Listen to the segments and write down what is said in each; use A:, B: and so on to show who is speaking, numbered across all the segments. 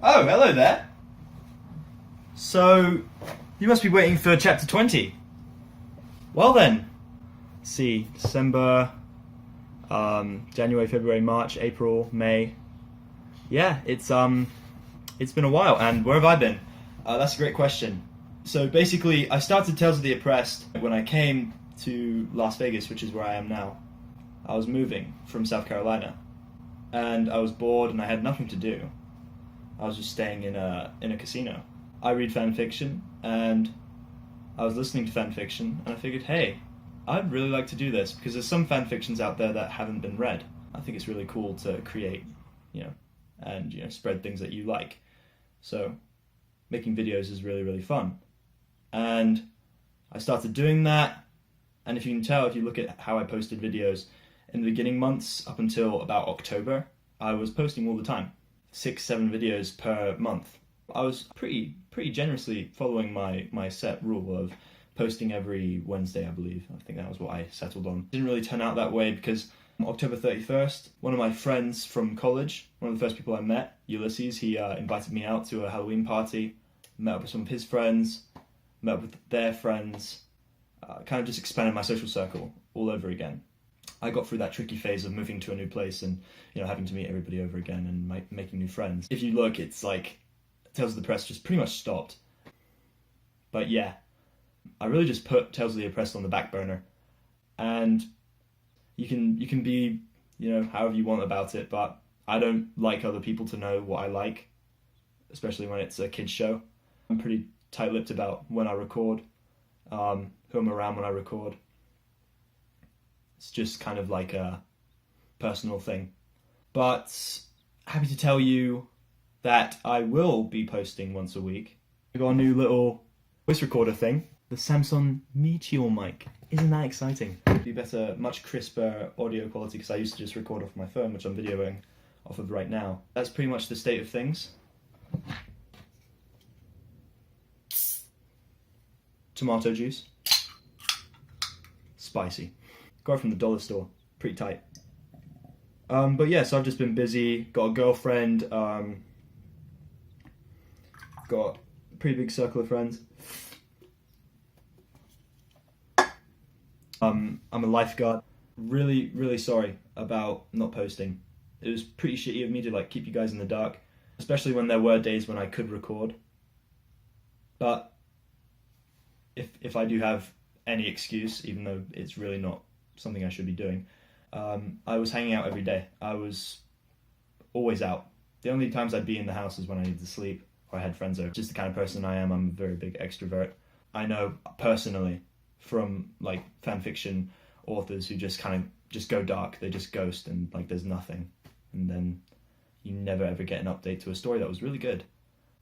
A: Oh, hello there. So, you must be waiting for chapter 20. Well then, let's see, December, January, February, March, April, May. Yeah, it's been a while, and where have I been? That's a great question. So basically, I started Tales of the Oppressed when I came to Las Vegas, which is where I am now. I was moving from South Carolina, and I was bored and I had nothing to do. I was just staying in a casino. I read fan fiction, and I was listening to fan fiction, and I figured, hey, I'd really like to do this, because there's some fan fictions out there that haven't been read. I think it's really cool to create, and spread things that you like. So making videos is really, really fun. And I started doing that, and if you can tell, if you look at how I posted videos in the beginning months up until about October, I was posting all the time. 6-7 videos per month. I was pretty generously following my set rule of posting every Wednesday, I believe. I think that was what I settled on. It didn't really turn out that way because October 31st, one of my friends from college, one of the first people I met, Ulysses, he invited me out to a Halloween party, met up with some of his friends, met up with their friends, kind of just expanded my social circle all over again. I got through that tricky phase of moving to a new place and having to meet everybody over again and making new friends. If you look, it's like Tales of the Oppressed just pretty much stopped. But yeah, I really just put Tales of the Oppressed on the back burner, and you can be however you want about it, but I don't like other people to know what I like, especially when it's a kids show. I'm pretty tight-lipped about when I record, who I'm around when I record. It's just kind of like a personal thing. But happy to tell you that I will be posting once a week. I got a new little voice recorder thing, the Samsung Meteor mic. Isn't that exciting? Be better, much crisper audio quality, because I used to just record off my phone, which I'm videoing off of right now. That's pretty much the state of things. Tomato juice. Spicy. Got it from the dollar store. Pretty tight. But yeah, so I've just been busy. Got a girlfriend. Got a pretty big circle of friends. I'm a lifeguard. Really, really sorry about not posting. It was pretty shitty of me to keep you guys in the dark, especially when there were days when I could record. But if I do have any excuse, even though it's really not something I should be doing, I was hanging out every day. I was always out. The only times I'd be in the house is when I needed to sleep or I had friends over. Just the kind of person I am. I'm a very big extrovert. I know personally from fan fiction authors who just go dark. They just ghost and there's nothing, and then you never ever get an update to a story that was really good.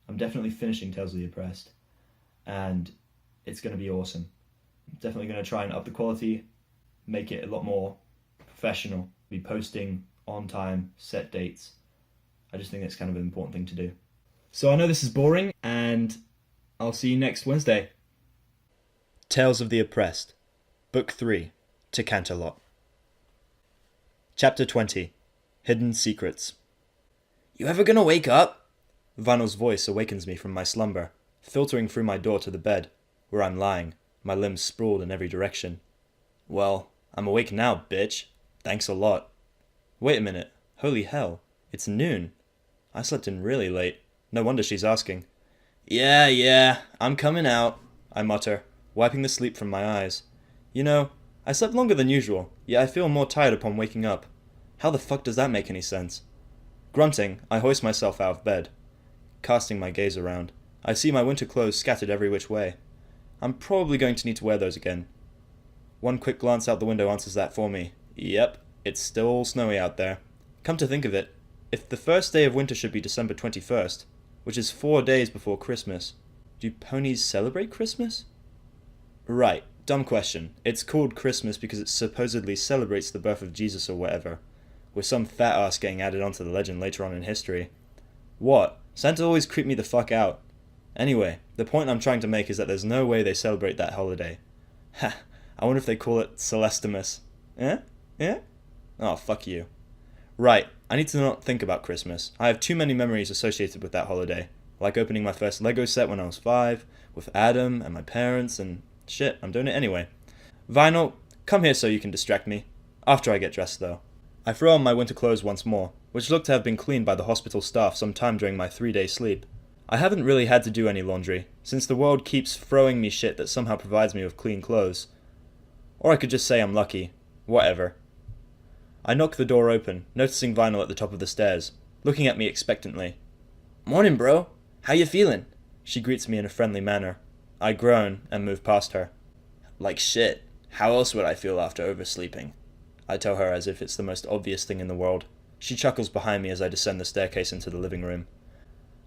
A: I'm definitely finishing Tales of the Oppressed, and it's going to be awesome. I'm definitely going to try and up the quality, make it a lot more professional, be posting on time, set dates. I just think that's kind of an important thing to do. So I know this is boring, and I'll see you next Wednesday. Tales of the Oppressed, Book 3, to Canterlot. Chapter 20, Hidden Secrets. You ever gonna wake up? Vinyl's voice awakens me from my slumber, filtering through my door to the bed, where I'm lying, my limbs sprawled in every direction. Well, I'm awake now, bitch. Thanks a lot. Wait a minute. Holy hell. It's noon. I slept in really late. No wonder she's asking. Yeah, I'm coming out, I mutter, wiping the sleep from my eyes. I slept longer than usual, yet I feel more tired upon waking up. How the fuck does that make any sense? Grunting, I hoist myself out of bed. Casting my gaze around, I see my winter clothes scattered every which way. I'm probably going to need to wear those again. One quick glance out the window answers that for me. Yep, it's still snowy out there. Come to think of it, if the first day of winter should be December 21st, which is 4 days before Christmas, do ponies celebrate Christmas? Right, dumb question. It's called Christmas because it supposedly celebrates the birth of Jesus or whatever, with some fat ass getting added onto the legend later on in history. What? Santa always creeped me the fuck out. Anyway, the point I'm trying to make is that there's no way they celebrate that holiday. Ha, I wonder if they call it Celestimus. Eh? Oh, fuck you. Right, I need to not think about Christmas. I have too many memories associated with that holiday. Like opening my first Lego set when I was 5, with Adam and my parents, and shit, I'm doing it anyway. Vinyl, come here so you can distract me. After I get dressed, though. I throw on my winter clothes once more, which look to have been cleaned by the hospital staff sometime during my 3-day sleep. I haven't really had to do any laundry, since the world keeps throwing me shit that somehow provides me with clean clothes. Or I could just say I'm lucky. Whatever. I knock the door open, noticing Vinyl at the top of the stairs, looking at me expectantly. "Morning, bro. How you feeling?" She greets me in a friendly manner. I groan and move past her. "Like shit. How else would I feel after oversleeping?" I tell her as if it's the most obvious thing in the world. She chuckles behind me as I descend the staircase into the living room.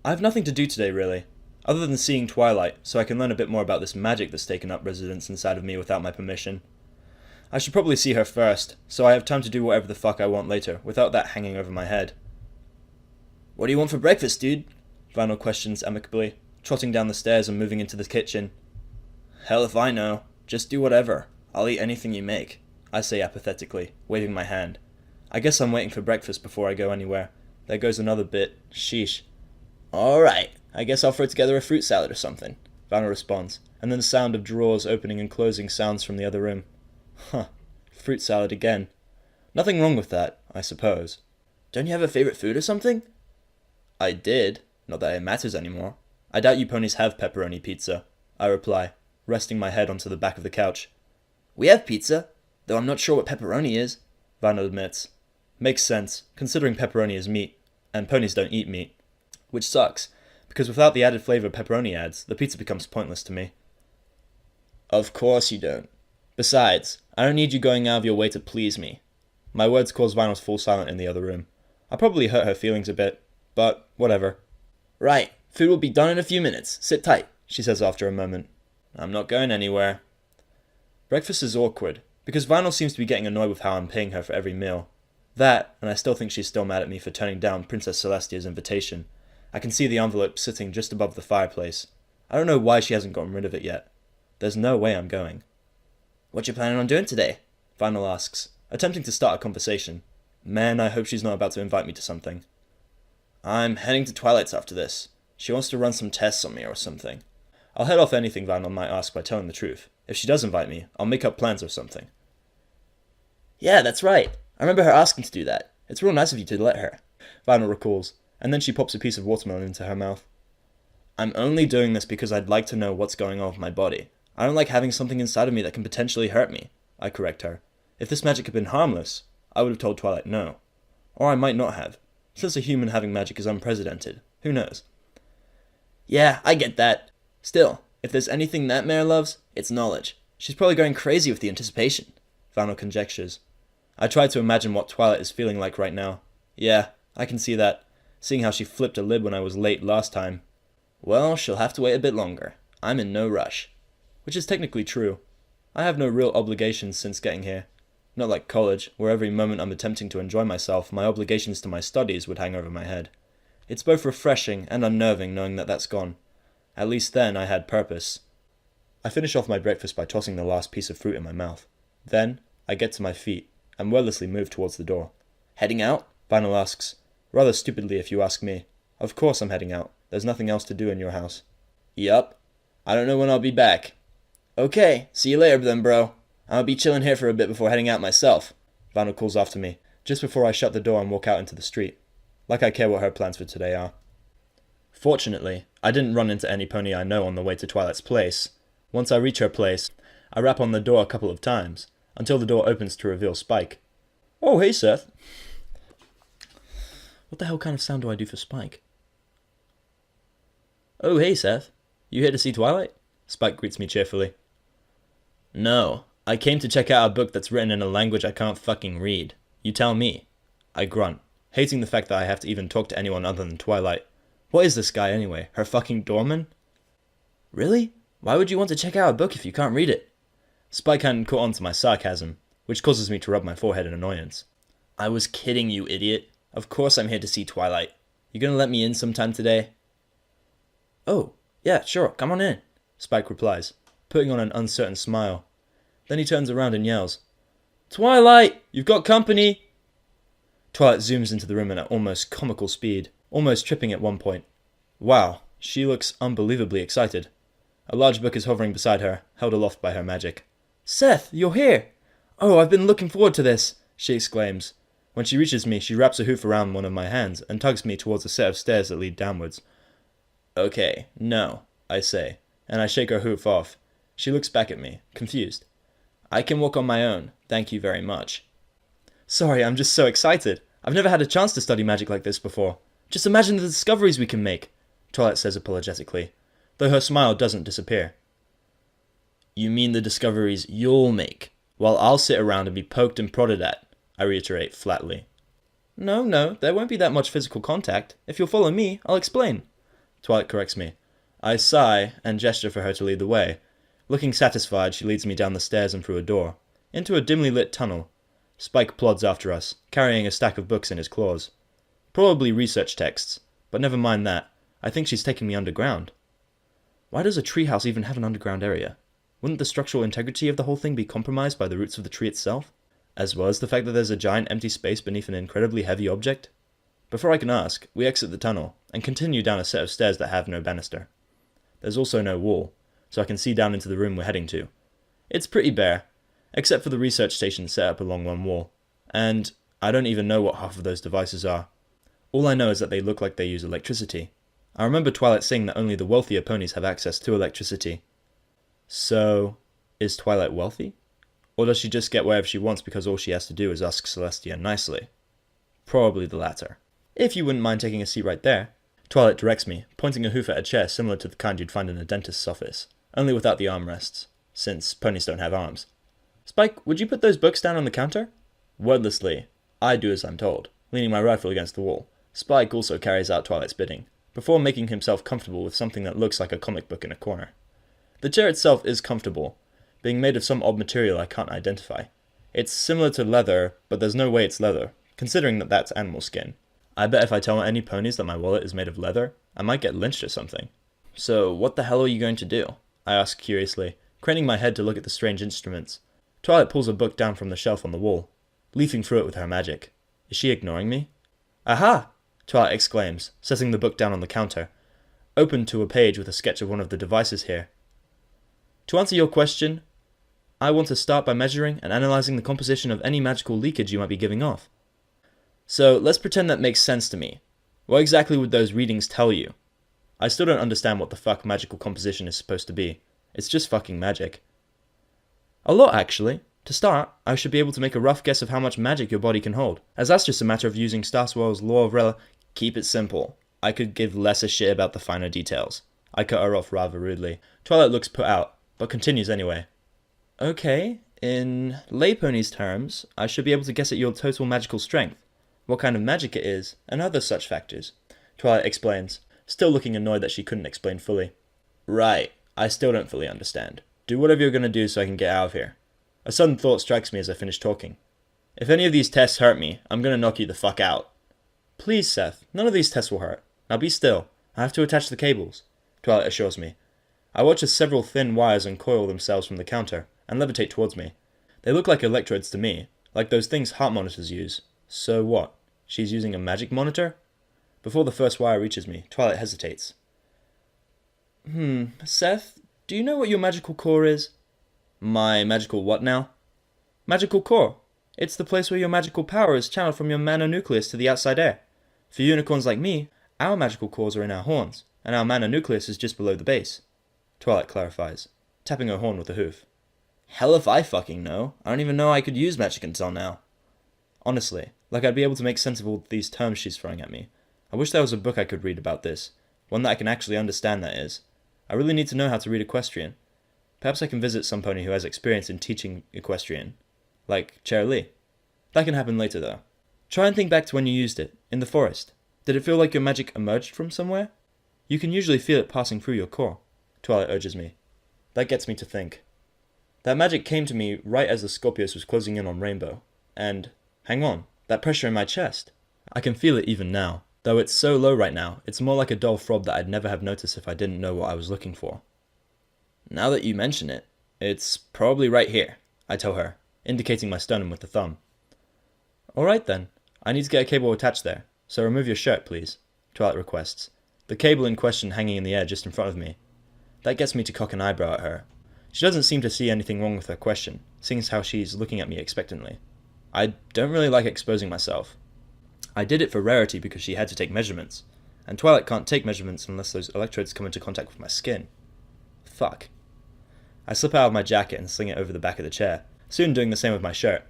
A: I have nothing to do today, really, other than seeing Twilight, so I can learn a bit more about this magic that's taken up residence inside of me without my permission. I should probably see her first, so I have time to do whatever the fuck I want later, without that hanging over my head. "What do you want for breakfast, dude?" Vinyl questions amicably, trotting down the stairs and moving into the kitchen. "Hell if I know. Just do whatever. I'll eat anything you make," I say apathetically, waving my hand. I guess I'm waiting for breakfast before I go anywhere. There goes another bit. Sheesh. "Alright, I guess I'll throw together a fruit salad or something," Vinyl responds, and then the sound of drawers opening and closing sounds from the other room. Huh, fruit salad again. Nothing wrong with that, I suppose. "Don't you have a favorite food or something?" "I did. Not that it matters anymore. I doubt you ponies have pepperoni pizza," I reply, resting my head onto the back of the couch. "We have pizza, though I'm not sure what pepperoni is," Vinyl admits. Makes sense, considering pepperoni is meat, and ponies don't eat meat. Which sucks, because without the added flavor pepperoni adds, the pizza becomes pointless to me. "Of course you don't. Besides, I don't need you going out of your way to please me." My words cause Vinyl to fall silent in the other room. I probably hurt her feelings a bit, but whatever. "Right, food will be done in a few minutes. Sit tight," she says after a moment. "I'm not going anywhere." Breakfast is awkward, because Vinyl seems to be getting annoyed with how I'm paying her for every meal. That, and I still think she's still mad at me for turning down Princess Celestia's invitation. I can see the envelope sitting just above the fireplace. I don't know why she hasn't gotten rid of it yet. There's no way I'm going. "What you planning on doing today?" Vinyl asks, attempting to start a conversation. Man, I hope she's not about to invite me to something. "I'm heading to Twilight's after this. She wants to run some tests on me or something." I'll head off anything Vinyl might ask by telling the truth. If she does invite me, I'll make up plans or something. "Yeah, that's right. I remember her asking to do that. It's real nice of you to let her," Vinyl recalls, and then she pops a piece of watermelon into her mouth. "I'm only doing this because I'd like to know what's going on with my body. I don't like having something inside of me that can potentially hurt me," I correct her. If this magic had been harmless, I would have told Twilight no. Or I might not have. Since a human having magic is unprecedented, who knows? "Yeah, I get that. Still, if there's anything that mare loves, it's knowledge. She's probably going crazy with the anticipation," Vinyl conjectures. I try to imagine what Twilight is feeling like right now. Yeah, I can see that, seeing how she flipped a lid when I was late last time. Well, she'll have to wait a bit longer. I'm in no rush. Which is technically true. I have no real obligations since getting here. Not like college, where every moment I'm attempting to enjoy myself, my obligations to my studies would hang over my head. It's both refreshing and unnerving knowing that that's gone. At least then I had purpose. I finish off my breakfast by tossing the last piece of fruit in my mouth. Then, I get to my feet, and wordlessly move towards the door. "Heading out?" Vinyl asks. Rather stupidly if you ask me. Of course I'm heading out. There's nothing else to do in your house. "Yup. I don't know when I'll be back." "Okay, see you later then, bro. I'll be chilling here for a bit before heading out myself," Vinyl calls after me, just before I shut the door and walk out into the street. Like I care what her plans for today are. Fortunately, I didn't run into any pony I know on the way to Twilight's place. Once I reach her place, I rap on the door a couple of times, until the door opens to reveal Spike. "Oh, hey, Seth." What the hell kind of sound do I do for Spike? "Oh, hey, Seth. You here to see Twilight?" Spike greets me cheerfully. "No, I came to check out a book that's written in a language I can't fucking read. You tell me." I grunt, hating the fact that I have to even talk to anyone other than Twilight. What is this guy anyway? Her fucking doorman? "Really? Why would you want to check out a book if you can't read it?" Spike hadn't caught on to my sarcasm, which causes me to rub my forehead in annoyance. "I was kidding, you idiot. Of course I'm here to see Twilight. You gonna let me in sometime today?" "Oh, yeah, sure, come on in," Spike replies, putting on an uncertain smile. Then he turns around and yells, "Twilight, you've got company!" Twilight zooms into the room at almost comical speed, almost tripping at one point. Wow, she looks unbelievably excited. A large book is hovering beside her, held aloft by her magic. "Seth, you're here! Oh, I've been looking forward to this!" she exclaims. When she reaches me, she wraps a hoof around one of my hands and tugs me towards a set of stairs that lead downwards. "Okay, no," I say, and I shake her hoof off. She looks back at me, confused. "I can walk on my own, thank you very much." "Sorry, I'm just so excited. I've never had a chance to study magic like this before. Just imagine the discoveries we can make," Twilight says apologetically, though her smile doesn't disappear. "You mean the discoveries you'll make, while I'll sit around and be poked and prodded at," I reiterate flatly. No, there won't be that much physical contact. If you'll follow me, I'll explain," Twilight corrects me. I sigh and gesture for her to lead the way. Looking satisfied, she leads me down the stairs and through a door, into a dimly lit tunnel. Spike plods after us, carrying a stack of books in his claws. Probably research texts, but never mind that. I think she's taking me underground. Why does a treehouse even have an underground area? Wouldn't the structural integrity of the whole thing be compromised by the roots of the tree itself, as well as the fact that there's a giant empty space beneath an incredibly heavy object? Before I can ask, we exit the tunnel, and continue down a set of stairs that have no banister. There's also no wall, so I can see down into the room we're heading to. It's pretty bare, except for the research station set up along one wall, and I don't even know what half of those devices are. All I know is that they look like they use electricity. I remember Twilight saying that only the wealthier ponies have access to electricity. So, is Twilight wealthy? Or does she just get wherever she wants because all she has to do is ask Celestia nicely? Probably the latter. "If you wouldn't mind taking a seat right there," Twilight directs me, pointing a hoof at a chair similar to the kind you'd find in a dentist's office, only without the armrests, since ponies don't have arms. "Spike, would you put those books down on the counter?" Wordlessly, I do as I'm told, leaning my rifle against the wall. Spike also carries out Twilight's bidding, before making himself comfortable with something that looks like a comic book in a corner. The chair itself is comfortable, being made of some odd material I can't identify. It's similar to leather, but there's no way it's leather, considering that that's animal skin. I bet if I tell any ponies that my wallet is made of leather, I might get lynched or something. "So, what the hell are you going to do?" I ask curiously, craning my head to look at the strange instruments. Twilight pulls a book down from the shelf on the wall, leafing through it with her magic. Is she ignoring me? "Aha!" Twilight exclaims, setting the book down on the counter, open to a page with a sketch of one of the devices here. "To answer your question, I want to start by measuring and analyzing the composition of any magical leakage you might be giving off. So, let's pretend that makes sense to me. What exactly would those readings tell you? I still don't understand what the fuck magical composition is supposed to be. It's just fucking magic." "A lot, actually. To start, I should be able to make a rough guess of how much magic your body can hold, as that's just a matter of using Starswell's law of Keep it simple. I could give less a shit about the finer details." I cut her off rather rudely. Twilight looks put out, but continues anyway. "Okay, in lay ponies terms, I should be able to guess at your total magical strength, what kind of magic it is, and other such factors," Twilight explains, still looking annoyed that she couldn't explain fully. "Right, I still don't fully understand. Do whatever you're gonna do so I can get out of here." A sudden thought strikes me as I finish talking. "If any of these tests hurt me, I'm gonna knock you the fuck out." "Please, Seth, none of these tests will hurt. Now be still. I have to attach the cables," Twilight assures me. I watch as several thin wires uncoil themselves from the counter and levitate towards me. They look like electrodes to me, like those things heart monitors use. So what? She's using a magic monitor? Before the first wire reaches me, Twilight hesitates. Seth, do you know what your magical core is?" "My magical what now?" "Magical core. It's the place where your magical power is channeled from your mana nucleus to the outside air. For unicorns like me, our magical cores are in our horns, and our mana nucleus is just below the base," Twilight clarifies, tapping her horn with a hoof. "Hell if I fucking know. I don't even know I could use magic until now." Honestly, like I'd be able to make sense of all these terms she's throwing at me. I wish there was a book I could read about this, one that I can actually understand, that is. I really need to know how to read equestrian. Perhaps I can visit some pony who has experience in teaching equestrian, like Chair Lee. That can happen later though. Try and think back to when you used it, in the forest. Did it feel like your magic emerged from somewhere? You can usually feel it passing through your core, Twilight urges me. That gets me to think. That magic came to me right as the Scorpius was closing in on Rainbow, and, hang on, that pressure in my chest. I can feel it even now, though it's so low right now, it's more like a dull throb that I'd never have noticed if I didn't know what I was looking for. "Now that you mention it, it's probably right here," I tell her, indicating my sternum with the thumb. "Alright then, I need to get a cable attached there, so remove your shirt, please, Twilight requests, the cable in question hanging in the air just in front of me. That gets me to cock an eyebrow at her. She doesn't seem to see anything wrong with her question, seeing as how she's looking at me expectantly. I don't really like exposing myself. I did it for Rarity because she had to take measurements, and Twilight can't take measurements unless those electrodes come into contact with my skin. Fuck. I slip out of my jacket and sling it over the back of the chair, soon doing the same with my shirt.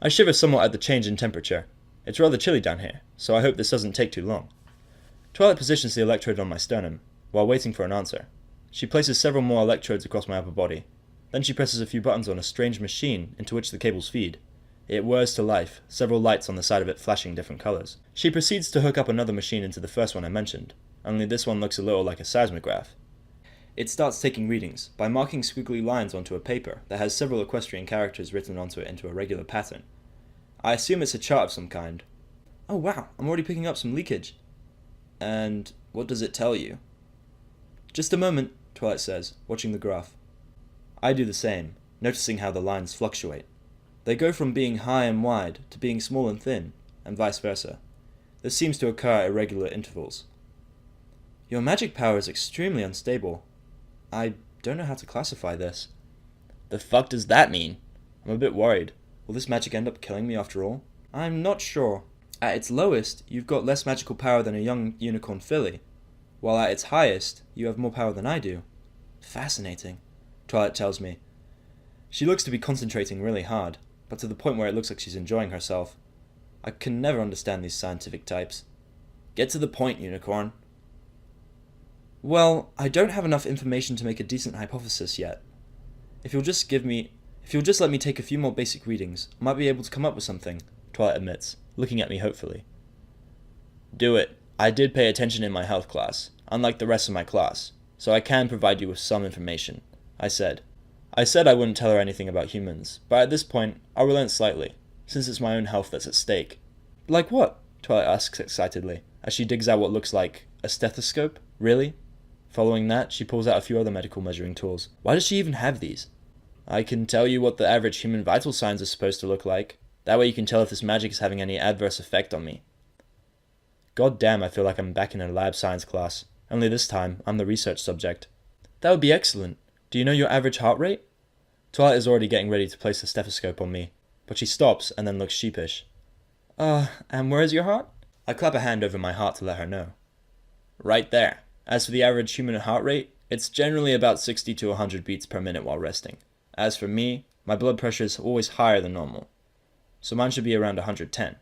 A: I shiver somewhat at the change in temperature. It's rather chilly down here, so I hope this doesn't take too long. Twilight positions the electrode on my sternum, while waiting for an answer. She places several more electrodes across my upper body. Then she presses a few buttons on a strange machine into which the cables feed. It whirs to life, several lights on the side of it flashing different colours. She proceeds to hook up another machine into the first one I mentioned, only this one looks a little like a seismograph. It starts taking readings by marking squiggly lines onto a paper that has several equestrian characters written onto it into a regular pattern. I assume it's a chart of some kind. Oh wow, I'm already picking up some leakage. And what does it tell you? Just a moment, Twilight says, watching the graph. I do the same, noticing how the lines fluctuate. They go from being high and wide to being small and thin, and vice versa. This seems to occur at irregular intervals. Your magic power is extremely unstable. I don't know how to classify this. The fuck does that mean? I'm a bit worried. Will this magic end up killing me after all? I'm not sure. At its lowest, you've got less magical power than a young unicorn filly, while at its highest, you have more power than I do. Fascinating, Twilight tells me. She looks to be concentrating really hard, but to the point where it looks like she's enjoying herself. I can never understand these scientific types. Get to the point, unicorn. Well, I don't have enough information to make a decent hypothesis yet. If you'll just let me take a few more basic readings, I might be able to come up with something, Twilight admits, looking at me hopefully. Do it. I did pay attention in my health class, unlike the rest of my class, so I can provide you with some information, I said. I said I wouldn't tell her anything about humans, but at this point, I'll relent slightly, since it's my own health that's at stake. Like what? Twilight asks excitedly, as she digs out what looks like a stethoscope. Really? Following that, she pulls out a few other medical measuring tools. Why does she even have these? I can tell you what the average human vital signs are supposed to look like. That way you can tell if this magic is having any adverse effect on me. God damn, I feel like I'm back in a lab science class. Only this time, I'm the research subject. That would be excellent. Do you know your average heart rate? Twilight is already getting ready to place the stethoscope on me, but she stops and then looks sheepish. And where is your heart? I clap a hand over my heart to let her know. Right there. As for the average human heart rate, it's generally about 60 to 100 beats per minute while resting. As for me, my blood pressure is always higher than normal, so mine should be around 110.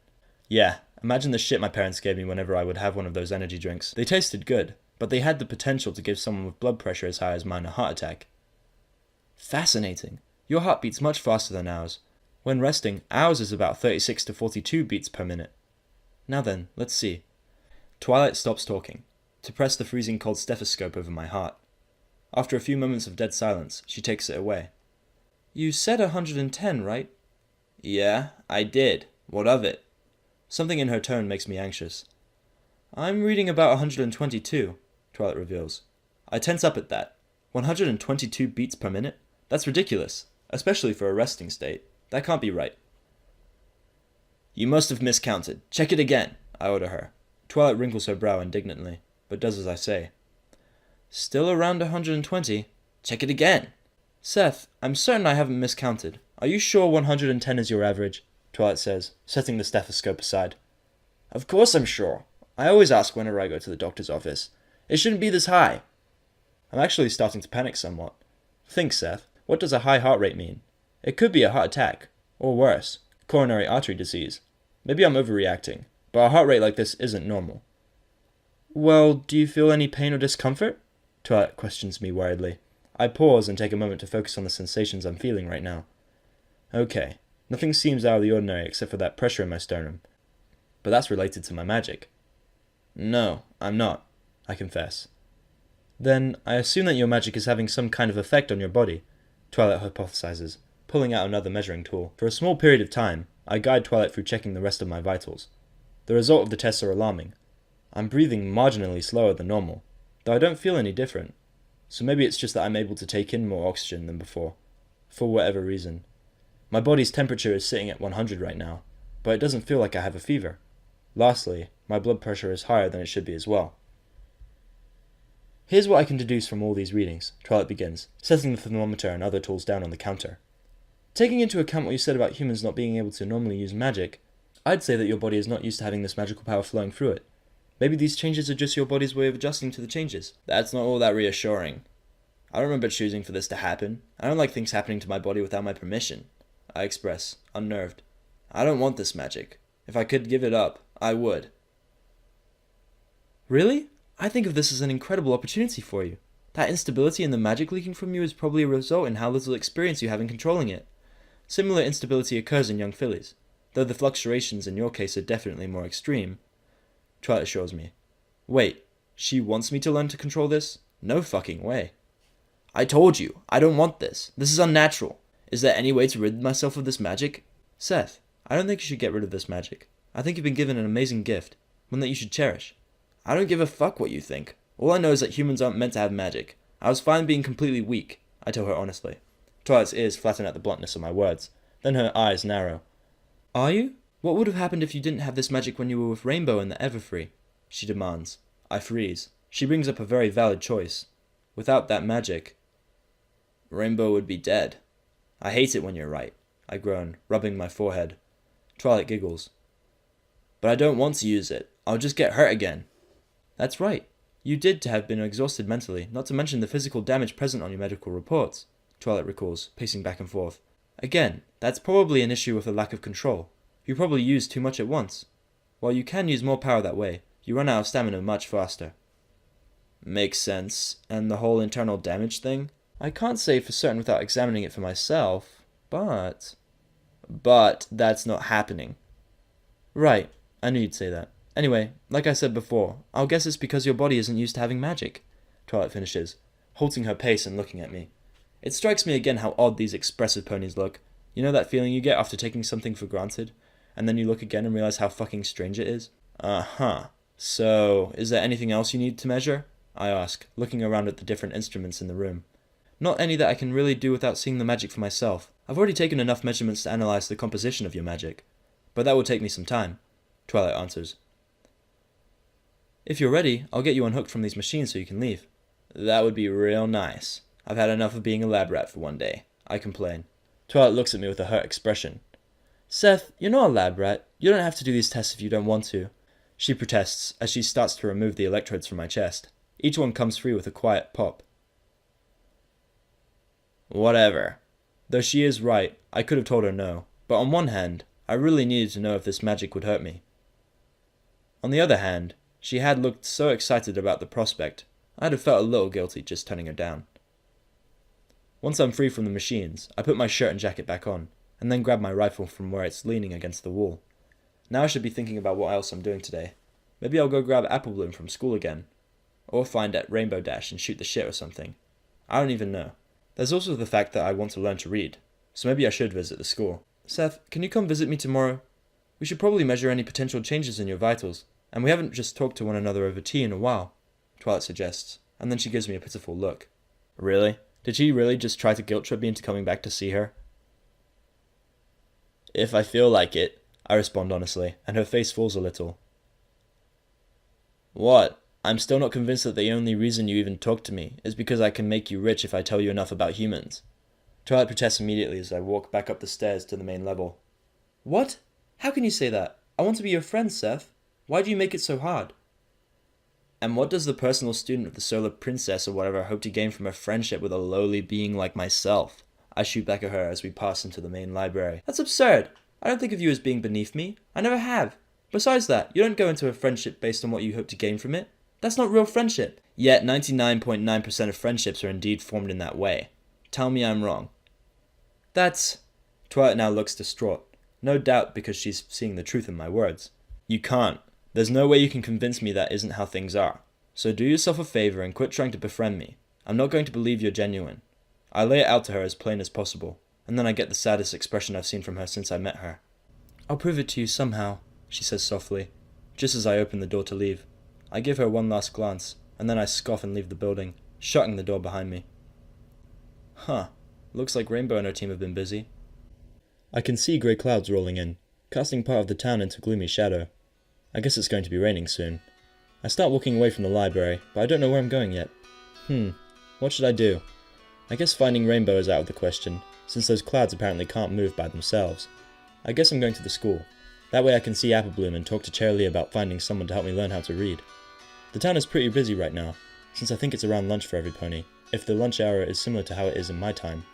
A: Yeah, imagine the shit my parents gave me whenever I would have one of those energy drinks. They tasted good, but they had the potential to give someone with blood pressure as high as mine a heart attack. Fascinating. Your heart beats much faster than ours. When resting, ours is about 36 to 42 beats per minute. Now then, let's see. Twilight stops talking, to press the freezing cold stethoscope over my heart. After a few moments of dead silence, she takes it away. You said 110, right? Yeah, I did. What of it? Something in her tone makes me anxious. I'm reading about 122, Twilight reveals. I tense up at that. 122 beats per minute? That's ridiculous, especially for a resting state. That can't be right. You must have miscounted. Check it again, I order her. Twilight wrinkles her brow indignantly, but does as I say. Still around 120. Check it again. Seth, I'm certain I haven't miscounted. Are you sure 110 is your average? Twilight says, setting the stethoscope aside. Of course I'm sure. I always ask whenever I go to the doctor's office. It shouldn't be this high. I'm actually starting to panic somewhat. Think, Seth, what does a high heart rate mean? It could be a heart attack, or worse, coronary artery disease. Maybe I'm overreacting, but a heart rate like this isn't normal. Well, do you feel any pain or discomfort? Twilight questions me worriedly. I pause and take a moment to focus on the sensations I'm feeling right now. Okay, nothing seems out of the ordinary except for that pressure in my sternum. But that's related to my magic. No, I'm not, I confess. Then I assume that your magic is having some kind of effect on your body, Twilight hypothesizes, pulling out another measuring tool. For a small period of time, I guide Twilight through checking the rest of my vitals. The result of the tests are alarming. I'm breathing marginally slower than normal, though I don't feel any different. So maybe it's just that I'm able to take in more oxygen than before, for whatever reason. My body's temperature is sitting at 100 right now, but it doesn't feel like I have a fever. Lastly, my blood pressure is higher than it should be as well. Here's what I can deduce from all these readings, Twilight begins, setting the thermometer and other tools down on the counter. Taking into account what you said about humans not being able to normally use magic, I'd say that your body is not used to having this magical power flowing through it. Maybe these changes are just your body's way of adjusting to the changes. That's not all that reassuring. I don't remember choosing for this to happen. I don't like things happening to my body without my permission. I express, unnerved. I don't want this magic. If I could give it up, I would. Really? I think of this as an incredible opportunity for you. That instability and the magic leaking from you is probably a result in how little experience you have in controlling it. Similar instability occurs in young fillies, though the fluctuations in your case are definitely more extreme. Twilight assures me. Wait, she wants me to learn to control this? No fucking way. I told you, I don't want this. This is unnatural. Is there any way to rid myself of this magic? Seth, I don't think you should get rid of this magic. I think you've been given an amazing gift, one that you should cherish. I don't give a fuck what you think. All I know is that humans aren't meant to have magic. I was fine being completely weak, I tell her honestly. Twilight's ears flatten at the bluntness of my words. Then her eyes narrow. Are you? What would have happened if you didn't have this magic when you were with Rainbow and the Everfree? She demands. I freeze. She brings up a very valid choice. Without that magic, Rainbow would be dead. I hate it when you're right, I groan, rubbing my forehead. Twilight giggles. But I don't want to use it. I'll just get hurt again. That's right. You did to have been exhausted mentally, not to mention the physical damage present on your medical reports, Twilight recalls, pacing back and forth. Again, that's probably an issue with a lack of control. You probably used too much at once. While you can use more power that way, you run out of stamina much faster. Makes sense. And the whole internal damage thing? I can't say for certain without examining it for myself, but that's not happening. Right, I knew you'd say that. Anyway, like I said before, I'll guess it's because your body isn't used to having magic, Twilight finishes, halting her pace and looking at me. It strikes me again how odd these expressive ponies look. You know that feeling you get after taking something for granted? And then you look again and realize how fucking strange it is? Uh-huh. So, is there anything else you need to measure? I ask, looking around at the different instruments in the room. Not any that I can really do without seeing the magic for myself. I've already taken enough measurements to analyze the composition of your magic. But that will take me some time, Twilight answers. If you're ready, I'll get you unhooked from these machines so you can leave. That would be real nice. I've had enough of being a lab rat for one day, I complain. Twilight looks at me with a hurt expression. Seth, you're not a lab rat. You don't have to do these tests if you don't want to. She protests as she starts to remove the electrodes from my chest. Each one comes free with a quiet pop. Whatever. Though she is right, I could have told her no. But on one hand, I really needed to know if this magic would hurt me. On the other hand, she had looked so excited about the prospect, I'd have felt a little guilty just turning her down. Once I'm free from the machines, I put my shirt and jacket back on, and then grab my rifle from where it's leaning against the wall. Now I should be thinking about what else I'm doing today. Maybe I'll go grab Apple Bloom from school again. Or find at RainbowDash and shoot the shit or something. I don't even know. There's also the fact that I want to learn to read, so maybe I should visit the school. Seth, can you come visit me tomorrow? We should probably measure any potential changes in your vitals, and we haven't just talked to one another over tea in a while, Twilight suggests, and then she gives me a pitiful look. Really? Did she really just try to guilt trip me into coming back to see her? If I feel like it, I respond honestly, and her face falls a little. What? I'm still not convinced that the only reason you even talk to me is because I can make you rich if I tell you enough about humans. Twilight protests immediately as I walk back up the stairs to the main level. What? How can you say that? I want to be your friend, Seth. Why do you make it so hard? And what does the personal student of the Solar Princess or whatever hope to gain from a friendship with a lowly being like myself? I shoot back at her as we pass into the main library. That's absurd. I don't think of you as being beneath me. I never have. Besides that, you don't go into a friendship based on what you hope to gain from it. That's not real friendship. Yet 99.9% of friendships are indeed formed in that way. Tell me I'm wrong. That's... Twilight now looks distraught. No doubt because she's seeing the truth in my words. You can't. There's no way you can convince me that isn't how things are. So do yourself a favor and quit trying to befriend me. I'm not going to believe you're genuine. I lay it out to her as plain as possible, and then I get the saddest expression I've seen from her since I met her. I'll prove it to you somehow, she says softly, just as I open the door to leave. I give her one last glance, and then I scoff and leave the building, shutting the door behind me. Huh. Looks like Rainbow and her team have been busy. I can see grey clouds rolling in, casting part of the town into gloomy shadow. I guess it's going to be raining soon. I start walking away from the library, but I don't know where I'm going yet. What should I do? I guess finding Rainbow is out of the question, since those clouds apparently can't move by themselves. I guess I'm going to the school. That way I can see Apple Bloom and talk to Charlie about finding someone to help me learn how to read. The town is pretty busy right now, since I think it's around lunch for every pony, if the lunch hour is similar to how it is in my time.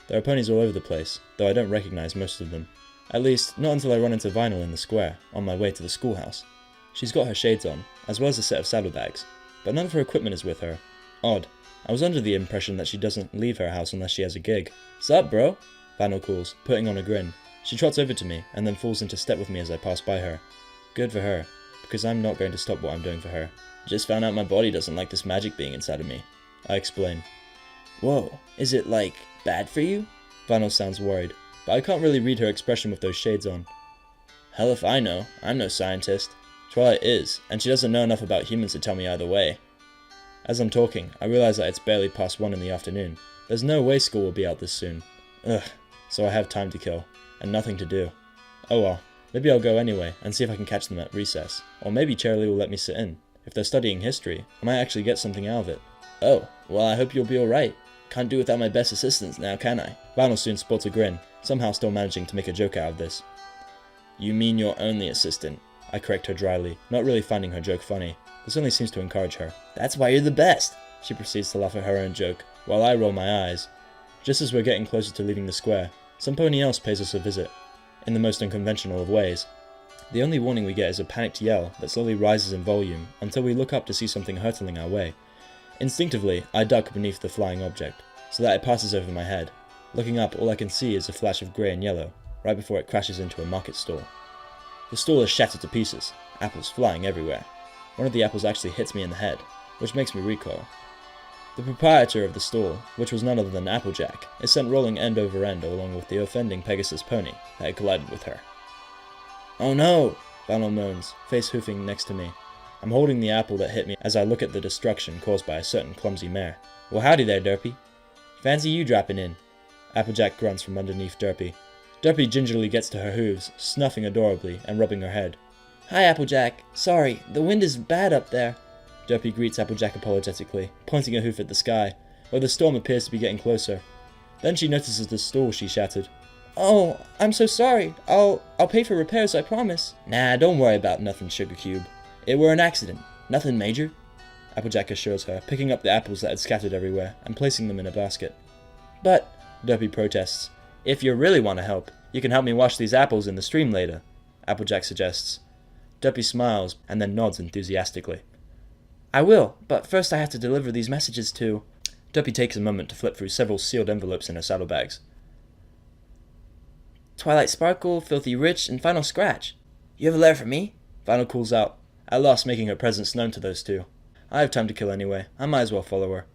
A: There are ponies all over the place, though I don't recognize most of them. At least, not until I run into Vinyl in the square, on my way to the schoolhouse. She's got her shades on, as well as a set of saddlebags, but none of her equipment is with her. Odd. I was under the impression that she doesn't leave her house unless she has a gig. "Sup, bro?" Vinyl calls, putting on a grin. She trots over to me, and then falls into step with me as I pass by her. Good for her, because I'm not going to stop what I'm doing for her. Just found out my body doesn't like this magic being inside of me. I explain. Whoa, is it, like, bad for you? Vinyl sounds worried, but I can't really read her expression with those shades on. Hell if I know, I'm no scientist. Twilight is, and she doesn't know enough about humans to tell me either way. As I'm talking, I realize that it's barely past 1 in the afternoon. There's no way school will be out this soon. Ugh, so I have time to kill, and nothing to do. Oh well, maybe I'll go anyway, and see if I can catch them at recess. Or maybe Charlie will let me sit in. If they're studying history, I might actually get something out of it. Oh, well I hope you'll be alright. Can't do without my best assistants now, can I? Vinyl soon sports a grin, somehow still managing to make a joke out of this. You mean your only assistant? I correct her dryly, not really finding her joke funny. This only seems to encourage her. That's why you're the best! She proceeds to laugh at her own joke, while I roll my eyes. Just as we're getting closer to leaving the square, some pony else pays us a visit, in the most unconventional of ways. The only warning we get is a panicked yell that slowly rises in volume until we look up to see something hurtling our way. Instinctively, I duck beneath the flying object, so that it passes over my head. Looking up, all I can see is a flash of grey and yellow, right before it crashes into a market stall. The stall is shattered to pieces, apples flying everywhere. One of the apples actually hits me in the head, which makes me recoil. The proprietor of the stall, which was none other than Applejack, is sent rolling end over end along with the offending Pegasus pony that had collided with her. Oh no! Vinyl moans, face hoofing next to me. I'm holding the apple that hit me as I look at the destruction caused by a certain clumsy mare. Well howdy there, Derpy. Fancy you dropping in. Applejack grunts from underneath Derpy. Derpy gingerly gets to her hooves, snuffing adorably and rubbing her head. Hi Applejack, sorry, the wind is bad up there. Derpy greets Applejack apologetically, pointing a hoof at the sky, where the storm appears to be getting closer. Then she notices the stall she shattered. Oh, I'm so sorry. I'll pay for repairs, I promise. Nah, don't worry about nothing, Sugar Cube. It were an accident. Nothing major. Applejack assures her, picking up the apples that had scattered everywhere and placing them in a basket. But, Derpy protests, if you really want to help, you can help me wash these apples in the stream later, Applejack suggests. Derpy smiles and then nods enthusiastically. I will, but first I have to deliver these messages to... Derpy takes a moment to flip through several sealed envelopes in her saddlebags. Twilight Sparkle, Filthy Rich, and Final Scratch. You have a letter for me? Vinyl calls out, at last making her presence known to those two. I have time to kill anyway. I might as well follow her.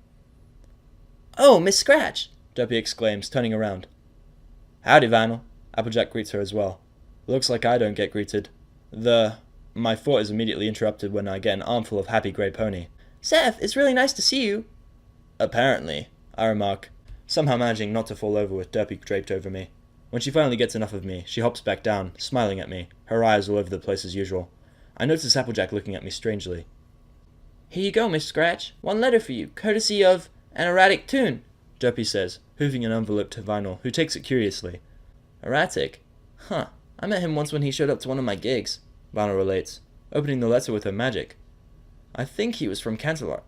A: Oh, Miss Scratch! Derpy exclaims, turning around. Howdy, Vinyl. Applejack greets her as well. Looks like I don't get greeted. My thought is immediately interrupted when I get an armful of happy grey pony. Seth, it's really nice to see you. Apparently, I remark, somehow managing not to fall over with Derpy draped over me. When she finally gets enough of me, she hops back down, smiling at me, her eyes all over the place as usual. I notice Applejack looking at me strangely. Here you go, Miss Scratch. One letter for you, courtesy of an erratic tune, Derpy says, hooving an envelope to Vinyl, who takes it curiously. Erratic? Huh. I met him once when he showed up to one of my gigs, Vinyl relates, opening the letter with her magic. I think he was from Canterlot.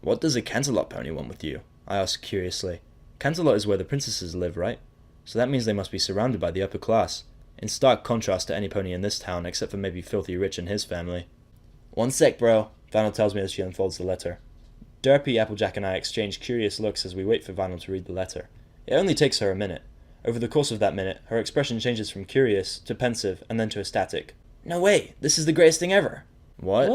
A: What does a Canterlot pony want with you? I ask curiously. Canterlot is where the princesses live, right? So that means they must be surrounded by the upper class, in stark contrast to any pony in this town except for maybe Filthy Rich and his family. One sec, bro, Vinyl tells me as she unfolds the letter. Derpy, Applejack and I exchange curious looks as we wait for Vinyl to read the letter. It only takes her a minute. Over the course of that minute, her expression changes from curious to pensive and then to ecstatic. No way, this is the greatest thing ever. What?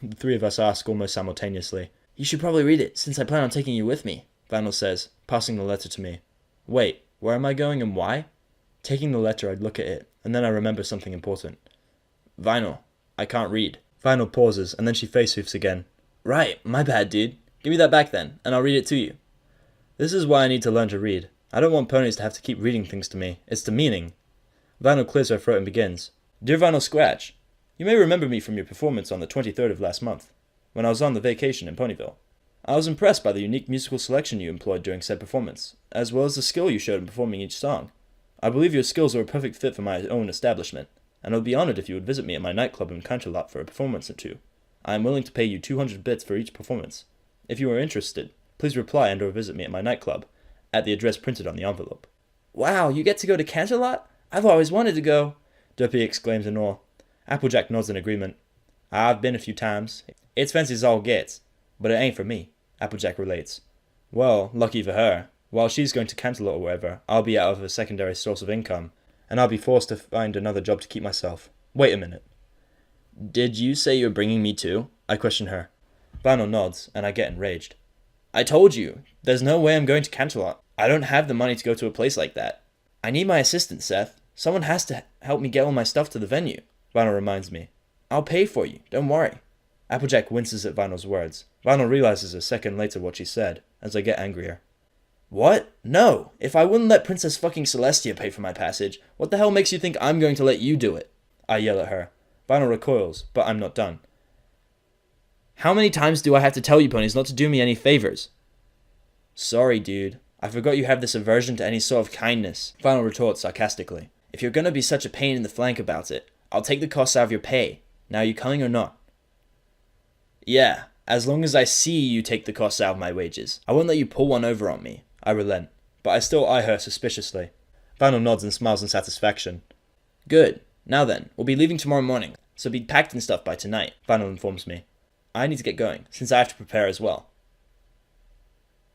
A: The three of us ask almost simultaneously. You should probably read it, since I plan on taking you with me, Vinyl says, passing the letter to me. Wait, where am I going and why? Taking the letter, I'd look at it, and then I remember something important. Vinyl, I can't read. Vinyl pauses, and then she face hoofs again. Right, my bad, dude. Give me that back then, and I'll read it to you. This is why I need to learn to read. I don't want ponies to have to keep reading things to me. It's demeaning. Vinyl clears her throat and begins. Dear Vinyl Scratch, You may remember me from your performance on the 23rd of last month, when I was on the vacation in Ponyville. I was impressed by the unique musical selection you employed during said performance, as well as the skill you showed in performing each song. I believe your skills are a perfect fit for my own establishment, and I would be honored if you would visit me at my nightclub in Canterlot for a performance or two. I am willing to pay you 200 bits for each performance. If you are interested, please reply and or visit me at my nightclub, at the address printed on the envelope. Wow, you get to go to Canterlot? I've always wanted to go, Derpy exclaims in awe. Applejack nods in agreement. I've been a few times. It's fancy as all gets, but it ain't for me, Applejack relates. Well, lucky for her. While she's going to Canterlot or wherever, I'll be out of a secondary source of income, and I'll be forced to find another job to keep myself. Wait a minute. Did you say you're bringing me too? I question her. Vinyl nods, and I get enraged. I told you, there's no way I'm going to Canterlot. I don't have the money to go to a place like that. I need my assistant, Seth. Someone has to help me get all my stuff to the venue, Vinyl reminds me. I'll pay for you, don't worry. Applejack winces at Vinyl's words. Vinyl realizes a second later what she said, as I get angrier. What? No! If I wouldn't let Princess fucking Celestia pay for my passage, what the hell makes you think I'm going to let you do it? I yell at her. Vinyl recoils, but I'm not done. How many times do I have to tell you ponies not to do me any favors? Sorry, dude. I forgot you have this aversion to any sort of kindness, Vinyl retorts sarcastically. If you're gonna be such a pain in the flank about it, I'll take the costs out of your pay. Now, you coming or not? Yeah, as long as I see you take the costs out of my wages. I won't let you pull one over on me. I relent, but I still eye her suspiciously. Vinyl nods and smiles in satisfaction. Good. Now then, we'll be leaving tomorrow morning, so be packed and stuff by tonight, Vinyl informs me. I need to get going, since I have to prepare as well.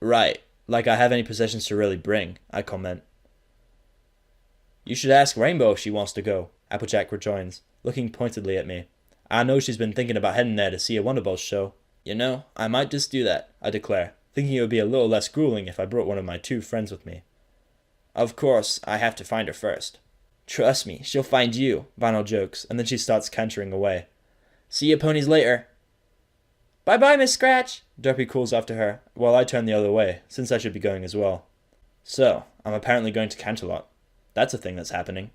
A: Right, like I have any possessions to really bring, I comment. You should ask Rainbow if she wants to go, Applejack rejoins, looking pointedly at me. I know she's been thinking about heading there to see a Wonderballs show. You know, I might just do that, I declare, thinking it would be a little less grueling if I brought one of my 2 friends with me. Of course, I have to find her first. Trust me, she'll find you, Vinyl jokes, and then she starts cantering away. See ya ponies later. Bye-bye, Miss Scratch, Derpy calls after her, while I turn the other way, since I should be going as well. So, I'm apparently going to Canterlot. That's a thing that's happening.